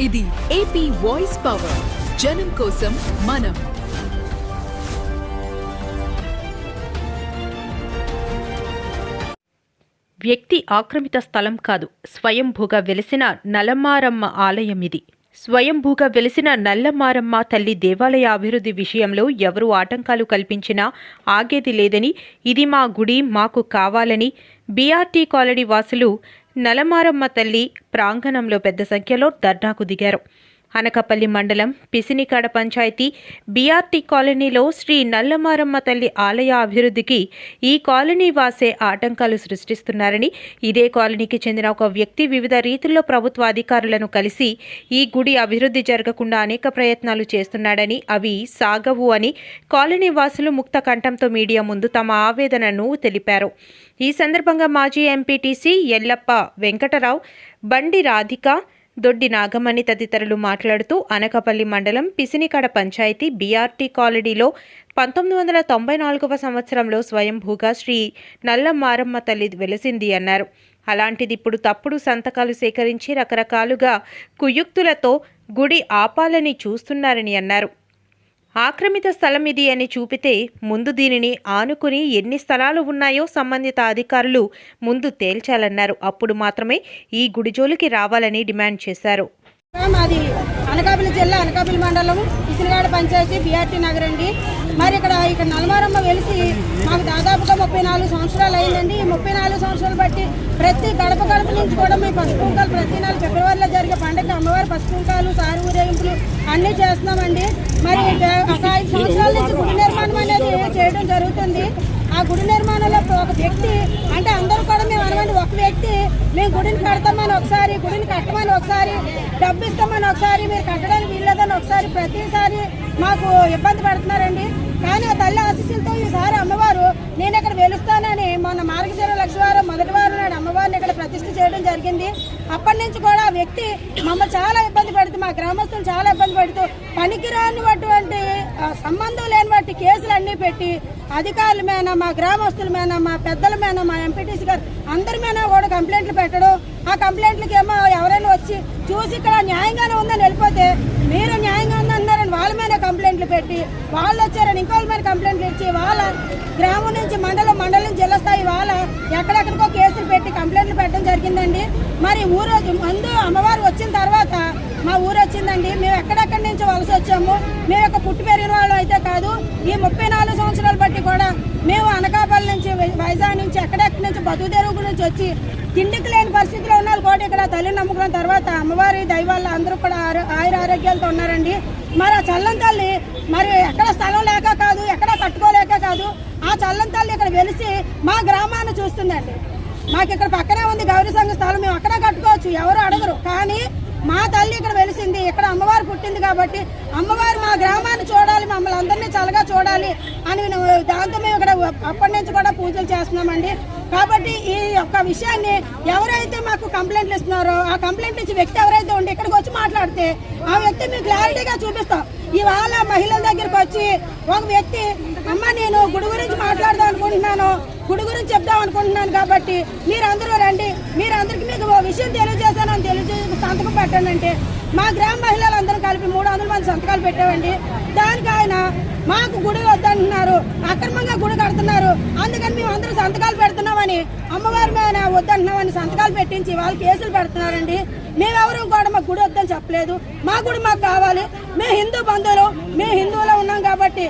ఇది AP voice power, జనం కోసం మనం. వ్యక్తి ఆక్రమిత స్థలం కాదు, స్వయంభూగా వెలిసిన నల్లమారమ్మ ఆలయం ఇది. స్వయంభూగా వెలిసిన నల్లమారమ్మ తల్లి దేవాలయ అభివృద్ధి విషయంలో ఎవరు ఆటంకాలు కల్పించినా ఆగేది లేదని, ఇది మా గుడి, మాకు కావాలని బీఆర్టీ కాలనీ వాసులు నల్లమారమ్మ తల్లి ప్రాంగణంలో పెద్ద సంఖ్యలో ధర్నాకు దిగారు. అనకాపల్లి మండలం పిసినికాడ పంచాయతీ బీఆర్టీ కాలనీలో శ్రీ నల్లమారమ్మ తల్లి ఆలయ అభివృద్ధికి ఈ కాలనీ వాసే ఆటంకాలు సృష్టిస్తున్నారని, ఇదే కాలనీకి చెందిన ఒక వ్యక్తి వివిధ రీతుల్లో ప్రభుత్వ అధికారులను కలిసి ఈ గుడి అభివృద్ధి జరగకుండా అనేక ప్రయత్నాలు చేస్తున్నాడని, అవి సాగవు అని కాలనీ వాసులు ముక్త కంఠంతో మీడియా ముందు తమ ఆవేదనను తెలిపారు. ఈ సందర్భంగా మాజీ ఎంపీటీసీ ఎల్లప్ప వెంకటరావు, బండి రాధిక, దొడ్డి నాగమణి తదితరులు మాట్లాడుతూ అనకాపల్లి మండలం పిసినికాడ పంచాయతీ బీఆర్టీ కాలనీలో 1994వ సంవత్సరంలో స్వయంభూగా శ్రీ నల్లమారమ్మ తల్లి వెలిసింది అన్నారు. అలాంటిది ఇప్పుడు తప్పుడు సంతకాలు సేకరించి రకరకాలుగా కుయుక్తులతో గుడి ఆపాలని చూస్తున్నారని అన్నారు. ఆక్రమిత స్థలం ఇది అని చూపితే ముందు దీనిని ఆనుకుని ఎన్ని స్థలాలు ఉన్నాయో సంబంధిత అధికారులు ముందు తేల్చాలన్నారు. అప్పుడు మాత్రమే ఈ గుడి జోలికి రావాలని డిమాండ్ చేశారు. మాది అనకాపల్లి జిల్లా అనకాపల్లి మండలం పిసినిగాడ పంచాయతీ బీఆర్టీ నగర్ అండి. మరి ఇక్కడ నల్లమారమ్మ వెలిసి మాకు దాదాపుగా 34 సంవత్సరాలు అయిందండి. ఈ 34 సంవత్సరాలు బట్టి ప్రతి గడప నుంచి కూడా మేము పసుపు కుంకాలు ప్రతి నెల ఫిబ్రవరిలో జరిగే పండుగ అమ్మవారి పసుపు కుంకాలు, సారి ఊరేగింపులు అన్నీ చేస్తున్నామండి. మరి ఒక 5 సంవత్సరాల నుంచి గుడి నిర్మాణం అనేది చేయడం జరుగుతుంది. ఆ గుడి నిర్మాణంలో ఒక వ్యక్తి అంటే అందరూ కూడా మేము అనవండి, ఒక వ్యక్తి మేము గుడిని కడతామని ఒకసారి, గుడిని కట్టమని ఒకసారి, డబ్బు ఇస్తామని ఒకసారి, మీరు కట్టడానికి వీల్లేదని ఒకసారి, ప్రతిసారి మాకు ఇబ్బంది పెడుతున్నారండి. కానీ ఆ తల్లి ఆశీస్సులతో ఈసారి అమ్మవారు నేను ఇక్కడ వెలుస్తానని మొన్న మార్గశిర లక్షవారం మొదటి వారం నాడు అమ్మవారిని ఇక్కడ ప్రతిష్ఠ చేయడం జరిగింది. అప్పటి నుంచి కూడా ఆ వ్యక్తి మమ్మల్ని చాలా ఇబ్బంది పెడుతూ, మా గ్రామస్తులు చాలా ఇబ్బంది పెడుతూ, పనికిరానిటువంటి సంబంధం లేని వాటి కేసులు అన్నీ పెట్టి అధికారుల మీద, మా గ్రామస్తుల మీద, మా పెద్దల మీద, మా ఎంపీటీసీ గారు అందరి మీద కూడా కంప్లైంట్లు పెట్టడం. ఆ కంప్లైంట్లకి ఏమో ఎవరైనా వచ్చి చూసి ఇక్కడ న్యాయంగానే ఉందని వెళ్ళిపోతే మీరు న్యాయంగా ఉందన్నారని వాళ్ళ మీద కంప్లైంట్లు పెట్టి, వాళ్ళు వచ్చారని ఇంకోళ్ళ మీద కంప్లైంట్లు ఇచ్చి, వాళ్ళ గ్రామం నుంచి మండలం నుంచి జిల్లా స్థాయి వాళ్ళ ఎక్కడెక్కడికో కేసులు పెట్టి కంప్లైంట్లు పెట్టడం జరిగిందండి. మరి ఊరు ముందు అమ్మవారు వచ్చిన తర్వాత మా ఊరు వచ్చిందండి. మేము ఎక్కడెక్కడి నుంచి వలస వచ్చాము. మేము యొక్క పుట్టి పెరిగిన వాళ్ళు అయితే కాదు. ఈ 34 సంవత్సరాలు బట్టి కూడా మేము అనకాపల్లి నుంచి, వైజాగ్ నుంచి, ఎక్కడెక్కడి నుంచి, బతుకుదెరువు నుంచి వచ్చి తిండికి లేని పరిస్థితిలో ఉన్న వాళ్ళు కూడా ఇక్కడ తల్లిని నమ్ముకున్న తర్వాత అమ్మవారి దైవాళ్ళ అందరూ కూడా ఆయుర ఆరోగ్యాలతో ఉన్నారండి. మరి ఆ చల్లని తల్లి మరి ఎక్కడ స్థలం లేక కాదు, ఎక్కడ కట్టుకోలేక కాదు, ఆ చల్లని తల్లి ఇక్కడ వెలిసి మా గ్రామాన్ని చూస్తుందండి. మాకు ఇక్కడ పక్కనే ఉంది గౌరీ సంఘ స్థలం, మేము అక్కడ కట్టుకోవచ్చు, ఎవరు అడగరు. కానీ మా తల్లి ఇక్కడ వెలిసింది, ఇక్కడ అమ్మవారు పుట్టింది కాబట్టి అమ్మవారు మా గ్రామాన్ని చూడాలి, మమ్మల్ని అందరినీ చల్లగా చూడాలి అని దాంతో మేము ఇక్కడ అప్పటి నుంచి కూడా పూజలు చేస్తున్నామండి. కాబట్టి ఈ యొక్క విషయాన్ని ఎవరైతే మాకు కంప్లైంట్లు ఇస్తున్నారో ఆ కంప్లైంట్ ఇచ్చే వ్యక్తి ఎవరైతే ఉండి ఇక్కడికి వచ్చి మాట్లాడితే ఆ వ్యక్తి మేము క్లారిటీగా చూపిస్తాం. ఇవాళ మహిళల దగ్గరికి వచ్చి ఒక వ్యక్తి అమ్మ నేను గుడి గురించి మాట్లాడదాం అనుకుంటున్నాను, గుడి గురించి చెప్దాం అనుకుంటున్నాను కాబట్టి మీరందరూ రండి, మీరందరికీ మీకు విషయం తెలియజేశానని తెలియజేసి సంతకం పెట్టండి అంటే మా గ్రామ మహిళలందరూ కలిపి 300 మంది సంతకాలు పెట్టామండి. దానికి ఆయన మాకు గుడి వద్దంటున్నారు, అక్రమంగా గుడి కడుతున్నారు, అందుకని మేము అందరూ సంతకాలు పెడుతున్నామని అమ్మవారి మీద వద్దంటున్నామని సంతకాలు పెట్టించి వాళ్ళు కేసులు పెడుతున్నారండి. మేమెవరూ కూడా మాకు గుడి వద్దని చెప్పలేదు. మా గుడి మాకు కావాలి, మేము హిందూ బంధువులు, మేము హిందువులో ఉన్నాం కాబట్టి